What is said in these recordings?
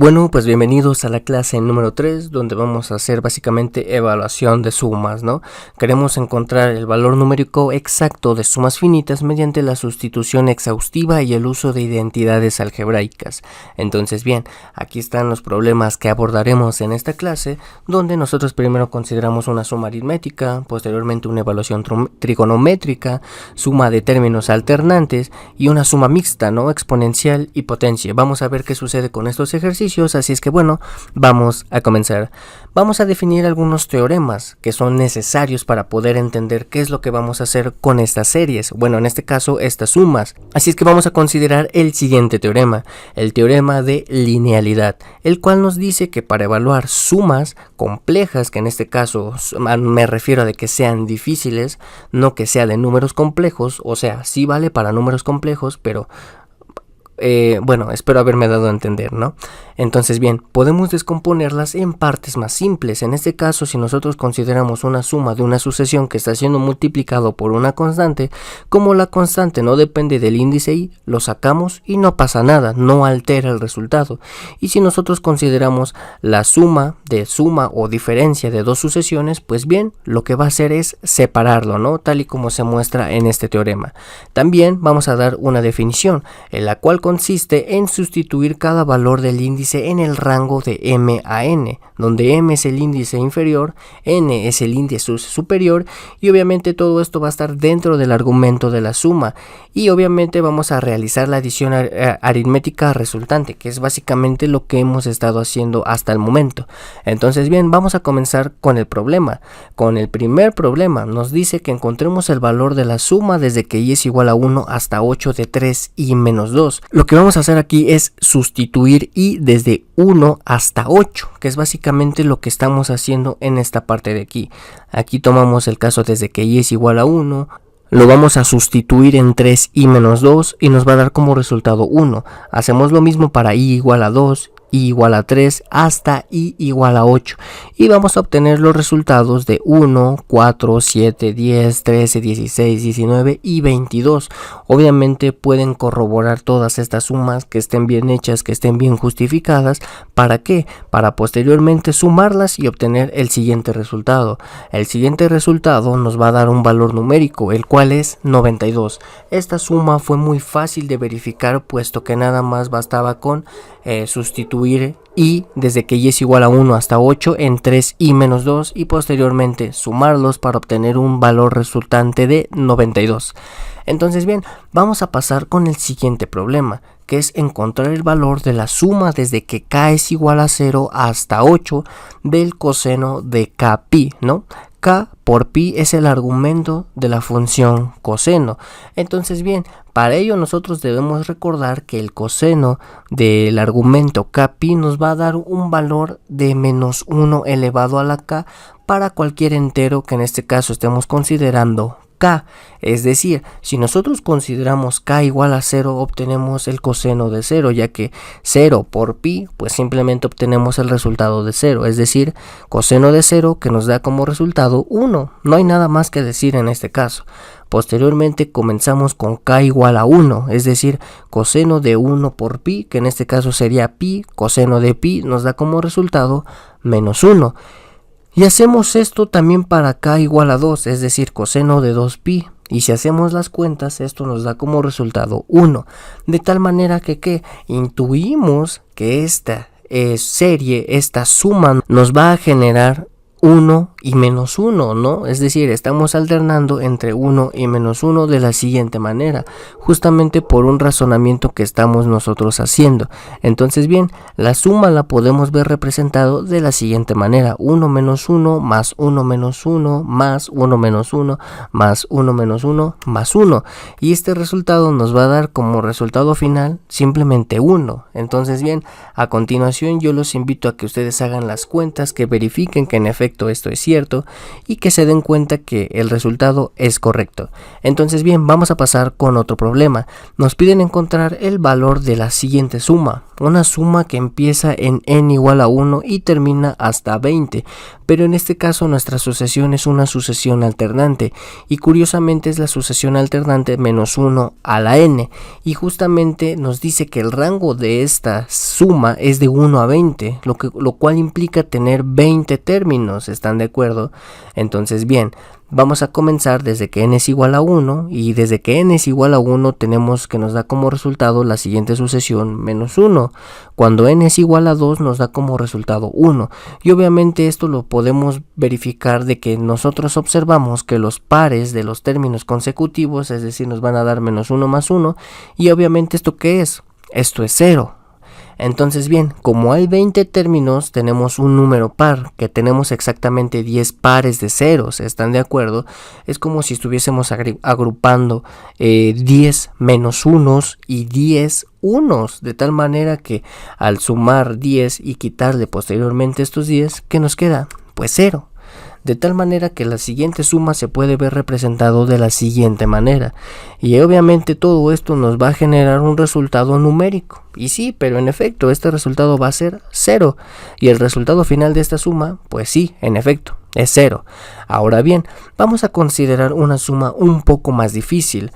Bueno, pues bienvenidos a la clase número 3, donde vamos a hacer básicamente evaluación de sumas, ¿no? Queremos encontrar el valor numérico exacto de sumas finitas mediante la sustitución exhaustiva y el uso de identidades algebraicas. Entonces, bien, aquí están los problemas que abordaremos en esta clase, donde nosotros primero consideramos una suma aritmética, posteriormente una evaluación trigonométrica, suma de términos alternantes y una suma mixta, ¿no? Exponencial y potencia. Vamos a ver qué sucede con estos ejercicios. Así es que bueno, vamos a comenzar. Vamos a definir algunos teoremas que son necesarios para poder entender qué es lo que vamos a hacer con estas series, bueno, en este caso estas sumas. Así es que vamos a considerar el siguiente teorema, el teorema de linealidad, el cual nos dice que para evaluar sumas complejas, que en este caso me refiero a de que sean difíciles, no que sea de números complejos, o sea, sí vale para números complejos, pero bueno, espero haberme dado a entender, ¿no? Entonces, bien, podemos descomponerlas en partes más simples. En este caso, si nosotros consideramos una suma de una sucesión que está siendo multiplicado por una constante, como la constante no depende del índice y, lo sacamos y no pasa nada, no altera el resultado. Y si nosotros consideramos la suma o diferencia de dos sucesiones, pues bien, lo que va a hacer es separarlo, ¿no? Tal y como se muestra en este teorema. También vamos a dar una definición, en la cual consiste en sustituir cada valor del índice en el rango de m a n, donde m es el índice inferior, n es el índice superior, y obviamente todo esto va a estar dentro del argumento de la suma, y obviamente vamos a realizar la adición aritmética resultante, que es básicamente lo que hemos estado haciendo hasta el momento. Entonces, bien, vamos a comenzar con el problema. Con el primer problema nos dice que encontremos el valor de la suma desde que y es igual a 1 hasta 8 de 3 y menos 2. Lo que vamos a hacer aquí es sustituir y desde 1 hasta 8, que es básicamente lo que estamos haciendo en esta parte de aquí. Aquí tomamos el caso desde que y es igual a 1, lo vamos a sustituir en 3 y menos 2 y nos va a dar como resultado 1. Hacemos lo mismo para y igual a 2, y igual a 3 hasta y igual a 8 y vamos a obtener los resultados de 1, 4, 7, 10, 13, 16, 19 y 22. Obviamente pueden corroborar todas estas sumas que estén bien hechas, que estén bien justificadas. ¿Para qué? Para posteriormente sumarlas y obtener el siguiente resultado. El siguiente resultado nos va a dar un valor numérico, el cual es 92. Esta suma fue muy fácil de verificar, puesto que nada más bastaba con sustituir y desde que y es igual a 1 hasta 8 en 3 y menos 2 y posteriormente sumarlos para obtener un valor resultante de 92. Entonces, bien, vamos a pasar con el siguiente problema, que es encontrar el valor de la suma desde que k es igual a 0 hasta 8 del coseno de kpi, ¿no? K por pi es el argumento de la función coseno. Entonces, bien, para ello nosotros debemos recordar que el coseno del argumento kpi nos va a dar un valor de menos 1 elevado a la k para cualquier entero que en este caso estemos considerando k. Es decir, si nosotros consideramos k igual a 0, obtenemos el coseno de 0, ya que 0 por pi, pues simplemente obtenemos el resultado de 0, es decir, coseno de 0 que nos da como resultado 1. No hay nada más que decir en este caso. Posteriormente comenzamos con k igual a 1, es decir, coseno de 1 por pi, que en este caso sería pi, coseno de pi nos da como resultado menos 1. Y hacemos esto también para k igual a 2, es decir, coseno de 2pi. Y si hacemos las cuentas, esto nos da como resultado 1. De tal manera que intuimos que esta serie, esta suma, nos va a generar 1 y menos 1, ¿no? Es decir, estamos alternando entre 1 y menos 1 de la siguiente manera, justamente por un razonamiento que estamos nosotros haciendo. Entonces, bien, la suma la podemos ver representado de la siguiente manera: 1 menos 1 más 1 menos 1 más 1 menos 1 más 1 menos 1 más 1. Y este resultado nos va a dar como resultado final simplemente 1. Entonces, bien, a continuación yo los invito a que ustedes hagan las cuentas, que verifiquen que en efecto efecto esto es cierto y que se den cuenta que el resultado es correcto. Entonces bien, vamos a pasar con otro problema. Nos piden encontrar el valor de la siguiente suma, una suma que empieza en n igual a 1 y termina hasta 20, pero en este caso nuestra sucesión es una sucesión alternante y curiosamente es la sucesión alternante menos 1 a la n, y justamente nos dice que el rango de esta suma es de 1 a 20, lo cual implica tener 20 términos. ¿Están de acuerdo? Entonces bien, vamos a comenzar desde que n es igual a 1, y desde que n es igual a 1 tenemos que nos da como resultado la siguiente sucesión menos 1. Cuando n es igual a 2 nos da como resultado 1, y obviamente esto lo podemos verificar de que nosotros observamos que los pares de los términos consecutivos, es decir, nos van a dar menos 1 más 1, y obviamente ¿esto qué es? Esto es 0. Entonces bien, como hay 20 términos, tenemos un número par, que tenemos exactamente 10 pares de ceros. ¿Están de acuerdo? Es como si estuviésemos agrupando 10 menos unos y 10 unos, de tal manera que al sumar 10 y quitarle posteriormente estos 10, ¿qué nos queda? Pues 0. De tal manera que la siguiente suma se puede ver representado de la siguiente manera, y obviamente todo esto nos va a generar un resultado numérico, y sí, pero en efecto este resultado va a ser 0, y el resultado final de esta suma, pues sí, en efecto, es 0. Ahora bien, vamos a considerar una suma un poco más difícil,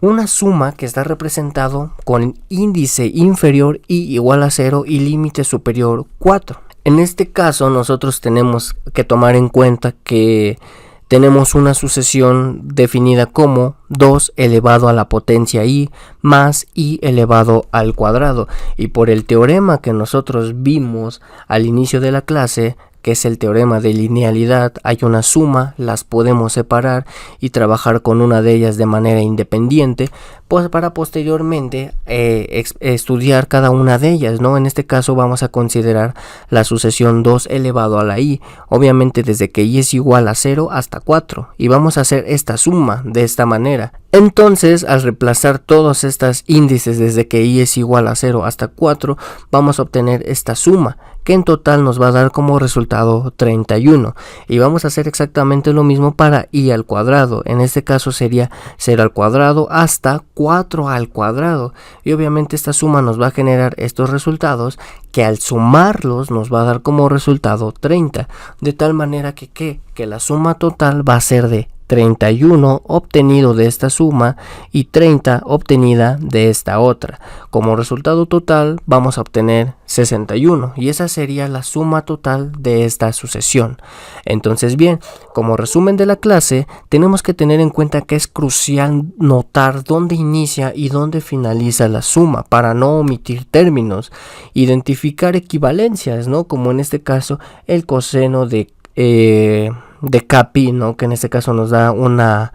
una suma que está representado con índice inferior y igual a 0 y límite superior 4. En este caso nosotros tenemos que tomar en cuenta que tenemos una sucesión definida como 2 elevado a la potencia i más i elevado al cuadrado, y por el teorema que nosotros vimos al inicio de la clase, que es el teorema de linealidad, hay una suma, las podemos separar y trabajar con una de ellas de manera independiente, pues para posteriormente estudiar cada una de ellas, ¿no? En este caso vamos a considerar la sucesión 2 elevado a la i, obviamente desde que i es igual a 0 hasta 4, y vamos a hacer esta suma de esta manera. Entonces, al reemplazar todos estos índices desde que i es igual a 0 hasta 4, vamos a obtener esta suma, que en total nos va a dar como resultado 31. Y vamos a hacer exactamente lo mismo para i al cuadrado. En este caso sería 0 al cuadrado hasta 4 al cuadrado. Y obviamente esta suma nos va a generar estos resultados, que al sumarlos nos va a dar como resultado 30. De tal manera que la suma total va a ser de 31 obtenido de esta suma y 30 obtenida de esta otra. Como resultado total vamos a obtener 61, y esa sería la suma total de esta sucesión. Entonces bien, como resumen de la clase, tenemos que tener en cuenta que es crucial notar dónde inicia y dónde finaliza la suma para no omitir términos, identificar equivalencias, ¿no? Como en este caso el coseno de Kpi, ¿no? Que en este caso nos da una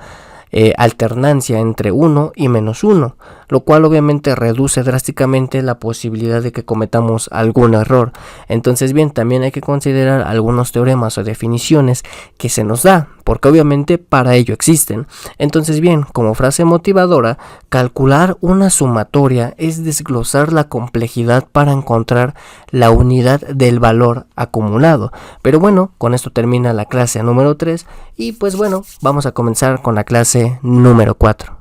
alternancia entre 1 y menos 1, lo cual obviamente reduce drásticamente la posibilidad de que cometamos algún error. Entonces bien, también hay que considerar algunos teoremas o definiciones que se nos da, porque obviamente para ello existen. Entonces bien, como frase motivadora, calcular una sumatoria es desglosar la complejidad para encontrar la unidad del valor acumulado. Pero bueno, con esto termina la clase número 3 y pues bueno, vamos a comenzar con la clase número 4.